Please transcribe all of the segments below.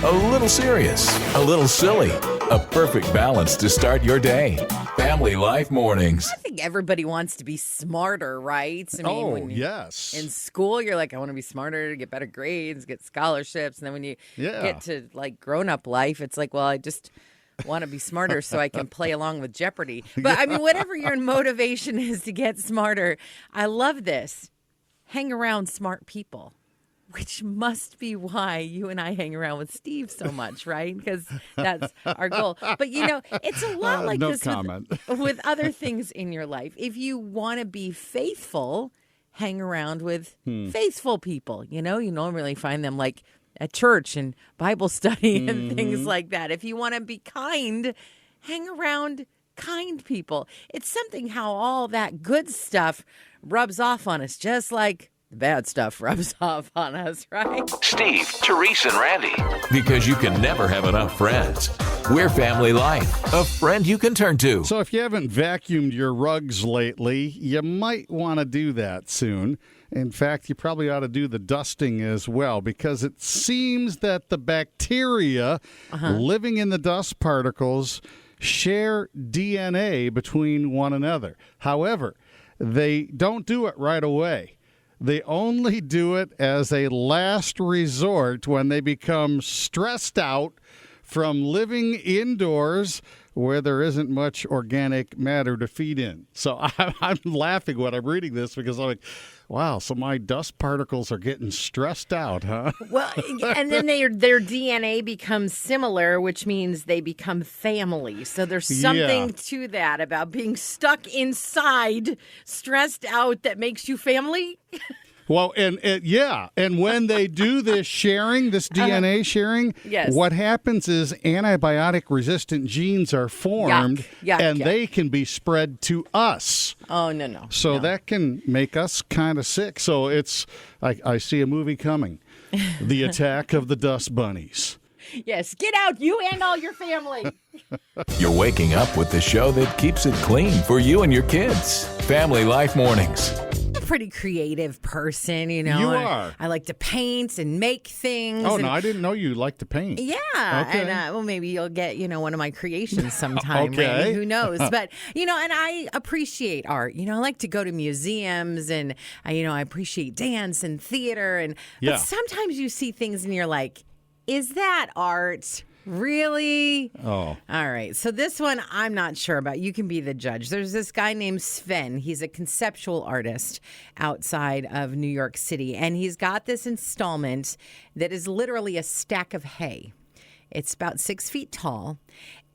a little serious, a little silly. A perfect balance to start your day. Family Life Mornings. I think everybody wants to be smarter, right? I mean, when yes. in school, you're like, I want to be smarter, get better grades, get scholarships. And then when you get to like grown-up life, it's like, well, I just want to be smarter so I can play along with Jeopardy. But I mean, whatever your motivation is to get smarter, I love this. Hang around smart people. Which must be why you and I hang around with Steve so much, right? Because that's our goal. But, you know, it's a lot like no this comment. with other things in your life. If you want to be faithful, hang around with faithful people. You know, you normally find them like at church and Bible study and things like that. If you want to be kind, hang around kind people. It's something how all that good stuff rubs off on us, just like the bad stuff rubs off on us, right? Steve, Therese, and Randy. Because you can never have enough friends. We're Family Life, a friend you can turn to. So if you haven't vacuumed your rugs lately, you might want to do that soon. In fact, you probably ought to do the dusting as well, because it seems that the bacteria living in the dust particles share DNA between one another. However, they don't do it right away. They only do it as a last resort when they become stressed out from living indoors where there isn't much organic matter to feed in. So I'm laughing when I'm reading this because I'm like, wow, so my dust particles are getting stressed out, huh? Well, and then their DNA becomes similar, which means they become family. So there's something to that about being stuck inside, stressed out, that makes you family. Well, and when they do this sharing, this DNA sharing, what happens is antibiotic-resistant genes are formed, and they can be spread to us. Oh, no. So that can make us kind of sick. So it's, I see a movie coming, The Attack of the Dust Bunnies. Yes, get out, you and all your family. You're waking up with the show that keeps it clean for you and your kids. Family Life Mornings. Pretty creative person, you know. You are. I like to paint and make things. Oh, no, I didn't know you liked to paint. Yeah. Okay. And, well, maybe you'll get, one of my creations sometime. Okay. Randy, who knows? But, and I appreciate art. I like to go to museums and, I appreciate dance and theater. But sometimes you see things and you're like, is that art? Really? Oh. All right. So this one, I'm not sure about. You can be the judge. There's this guy named Sven. He's a conceptual artist outside of New York City. And he's got this installment that is literally a stack of hay. It's about 6 feet tall.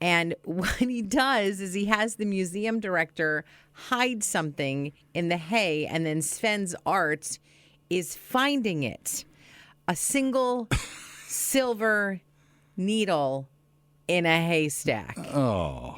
And what he does is he has the museum director hide something in the hay. And then Sven's art is finding it. A single silver needle in a haystack. Oh,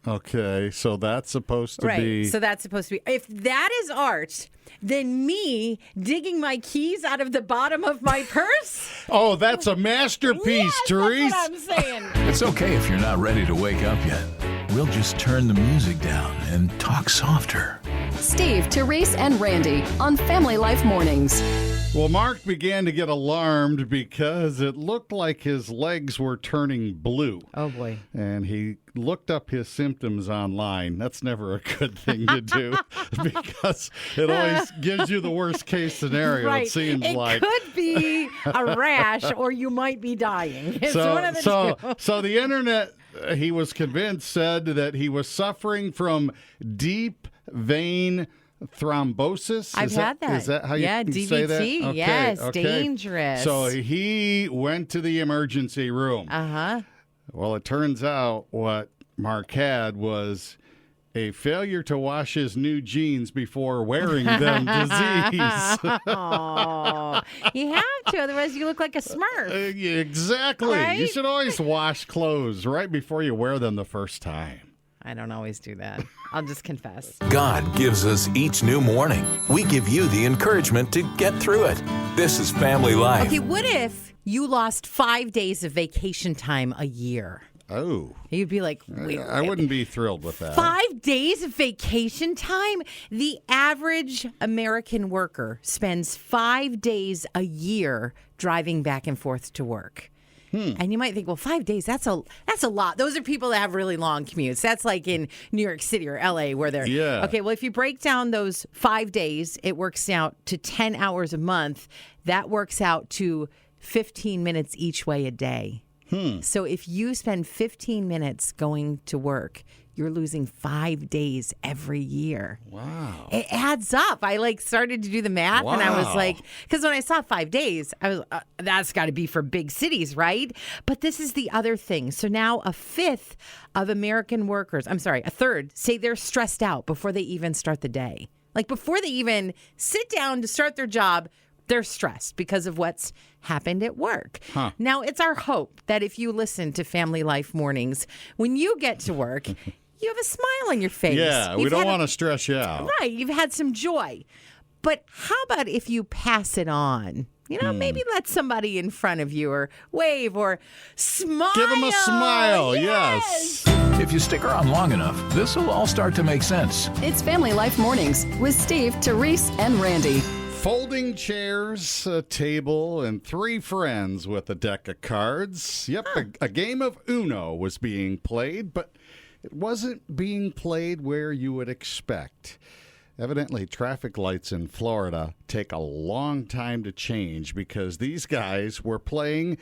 okay. So that's supposed to be... So that's supposed to be... If that is art, then me digging my keys out of the bottom of my purse? Oh, that's a masterpiece, Therese. That's what I'm saying. It's okay if you're not ready to wake up yet. We'll just turn the music down and talk softer. Steve, Therese, and Randy on Family Life Mornings. Well, Mark began to get alarmed because it looked like his legs were turning blue. Oh, boy. And he looked up his symptoms online. That's never a good thing to do because it always gives you the worst case scenario, Right. it seems It like. could be a rash or you might be dying. It's one of the two. So the internet, he was convinced, said that he was suffering from deep vein thrombosis. I've had that. Is that how you DVT. say that? Okay, Yes, okay. dangerous. So he went to the emergency room. Uh-huh. Well, it turns out what Mark had was a failure to wash his new jeans before wearing them disease. Oh, you have to, otherwise you look like a Smurf. Exactly. Right? You should always wash clothes right before you wear them the first time. I don't always do that. I'll just confess. God gives us each new morning. We give you the encouragement to get through it. This is Family Life. Okay, what if you lost 5 days of vacation time a year? Oh. You'd be like, wait, I wouldn't be thrilled with that. 5 days of vacation time? The average American worker spends 5 days a year driving back and forth to work. And you might think, well, 5 days, that's a lot. Those are people that have really long commutes. That's like in New York City or LA where they're okay, well, if you break down those 5 days, it works out to 10 hours a month. That works out to 15 minutes each way a day. So if you spend 15 minutes going to work, you're losing 5 days every year. Wow. It adds up. I started to do the math and I was like, because when I saw 5 days, I was, that's got to be for big cities, right? But this is the other thing. So now a third of American workers, say they're stressed out before they even start the day. Like before they even sit down to start their job, they're stressed because of what's happened at work. Now, it's our hope that if you listen to Family Life Mornings, when you get to work, you have a smile on your face. Yeah, we don't want to stress you out. Right, you've had some joy. But how about if you pass it on? Maybe let somebody in front of you or wave or smile. Give them a smile, yes. If you stick around long enough, this will all start to make sense. It's Family Life Mornings with Steve, Therese, and Randy. Folding chairs, a table, and 3 friends with a deck of cards. Yep, a game of Uno was being played, but it wasn't being played where you would expect. Evidently, traffic lights in Florida take a long time to change because these guys were playing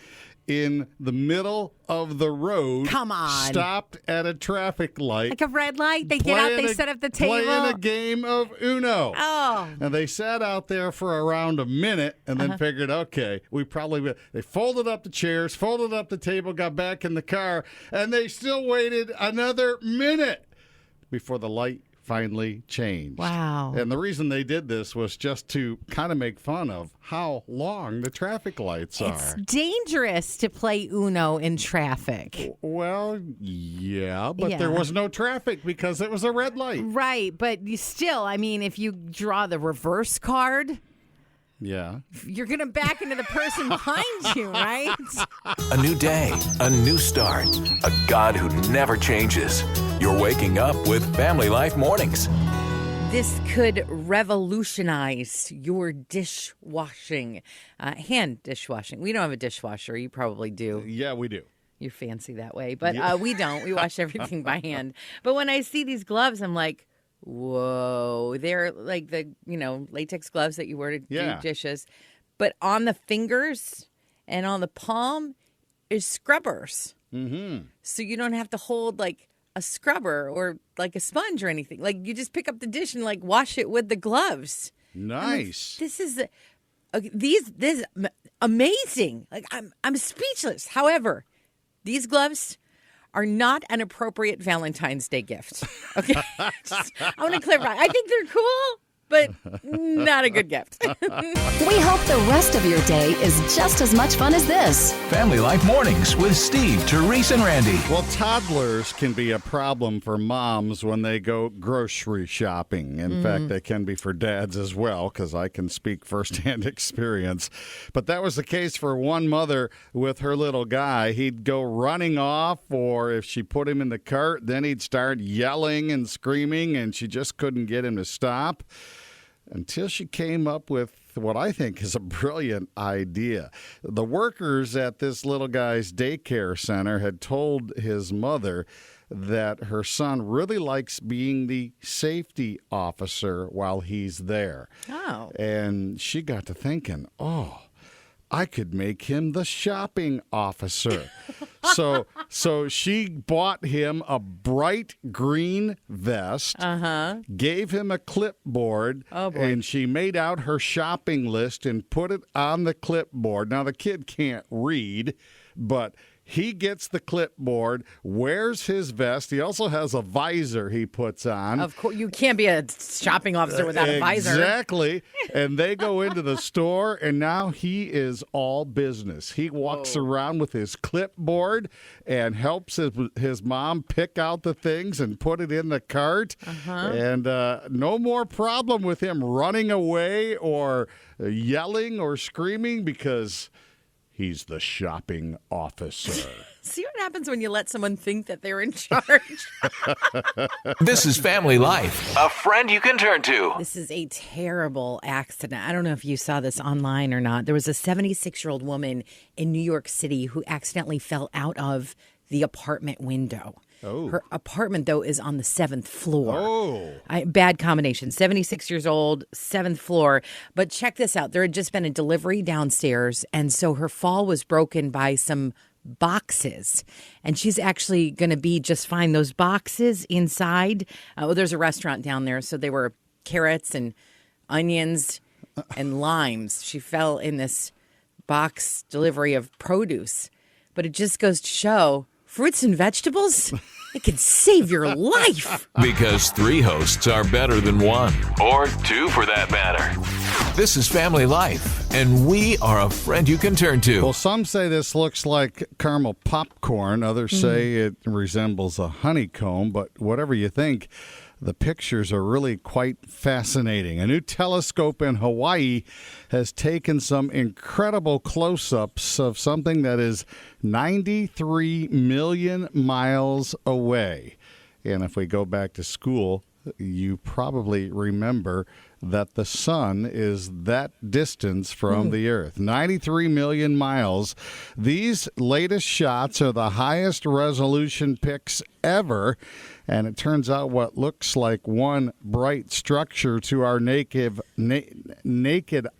in the middle of the road. Come on. Stopped at a traffic light. Like a red light, they get out, they set up the table. Playing a game of Uno. Oh. And they sat out there for around a minute and then figured, okay, they folded up the chairs, folded up the table, got back in the car, and they still waited another minute before the light finally changed. Wow. And the reason they did this was just to kind of make fun of how long the traffic lights are. It's dangerous to play Uno in traffic. Well, yeah, but there was no traffic because it was a red light. Right, but you still, if you draw the reverse card, yeah, you're going to back into the person behind you, right? A new day, a new start, a God who never changes. You're waking up with Family Life Mornings. This could revolutionize your dishwashing, hand dishwashing. We don't have a dishwasher. You probably do. Yeah, we do. You're fancy that way, but we don't. We wash everything by hand. But when I see these gloves, I'm like, whoa, they're like the, latex gloves that you wear to do dishes. But on the fingers and on the palm is scrubbers. Mm-hmm. So you don't have to hold like a scrubber or like a sponge or anything. Like you just pick up the dish and like wash it with the gloves. Nice. This is this amazing. Like I'm speechless. However, these gloves are not an appropriate Valentine's Day gift. Okay? I want to clarify. I think they're cool, but not a good gift. We hope the rest of your day is just as much fun as this. Family Life Mornings with Steve, Therese, and Randy. Well, toddlers can be a problem for moms when they go grocery shopping. In fact, they can be for dads as well, because I can speak firsthand experience. But that was the case for one mother with her little guy. He'd go running off, or if she put him in the cart, then he'd start yelling and screaming, and she just couldn't get him to stop. Until she came up with what I think is a brilliant idea. The workers at this little guy's daycare center had told his mother that her son really likes being the safety officer while he's there. Oh. And she got to thinking, I could make him the shopping officer. So she bought him a bright green vest, gave him a clipboard, and she made out her shopping list and put it on the clipboard. Now, the kid can't read, but he gets the clipboard, wears his vest. He also has a visor he puts on. Of course, you can't be a shopping officer without a visor. Exactly. And they go into the store, and now he is all business. He walks around with his clipboard and helps his mom pick out the things and put it in the cart. And no more problem with him running away or yelling or screaming because He's the shopping officer. See what happens when you let someone think that they're in charge? This is Family Life, a friend you can turn to. This is a terrible accident. I don't know if you saw this online or not. There was a 76-year-old woman in New York City who accidentally fell out of the apartment window. Oh. Her apartment, though, is on the 7th floor. Oh. Bad combination. 76 years old, 7th floor. But check this out. There had just been a delivery downstairs, and so her fall was broken by some boxes. And she's actually going to be just fine. Those boxes inside, there's a restaurant down there, so they were carrots and onions and limes. She fell in this box delivery of produce. But it just goes to show fruits and vegetables, it can save your life. Because 3 hosts are better than 1, or 2 for that matter. This is Family Life, and we are a friend you can turn to. Well, some say this looks like caramel popcorn. Others say it resembles a honeycomb. But whatever you think, the pictures are really quite fascinating. A new telescope in Hawaii has taken some incredible close-ups of something that is 93 million miles away. And if we go back to school, you probably remember that the sun is that distance from the Earth, 93 million miles. These latest shots are the highest resolution pics ever, and it turns out what looks like one bright structure to our naked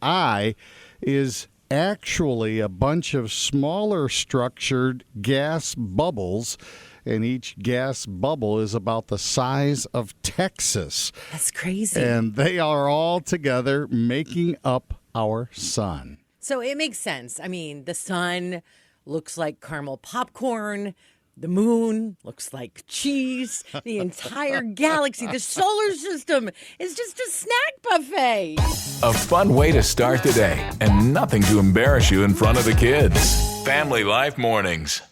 eye is actually a bunch of smaller structured gas bubbles, and each gas bubble is about the size of Texas. That's crazy. And they are all together making up our sun. So it makes sense. I mean, the sun looks like caramel popcorn. The moon looks like cheese. The entire galaxy, the solar system, is just a snack buffet. A fun way to start the day, and nothing to embarrass you in front of the kids. Family Life Mornings.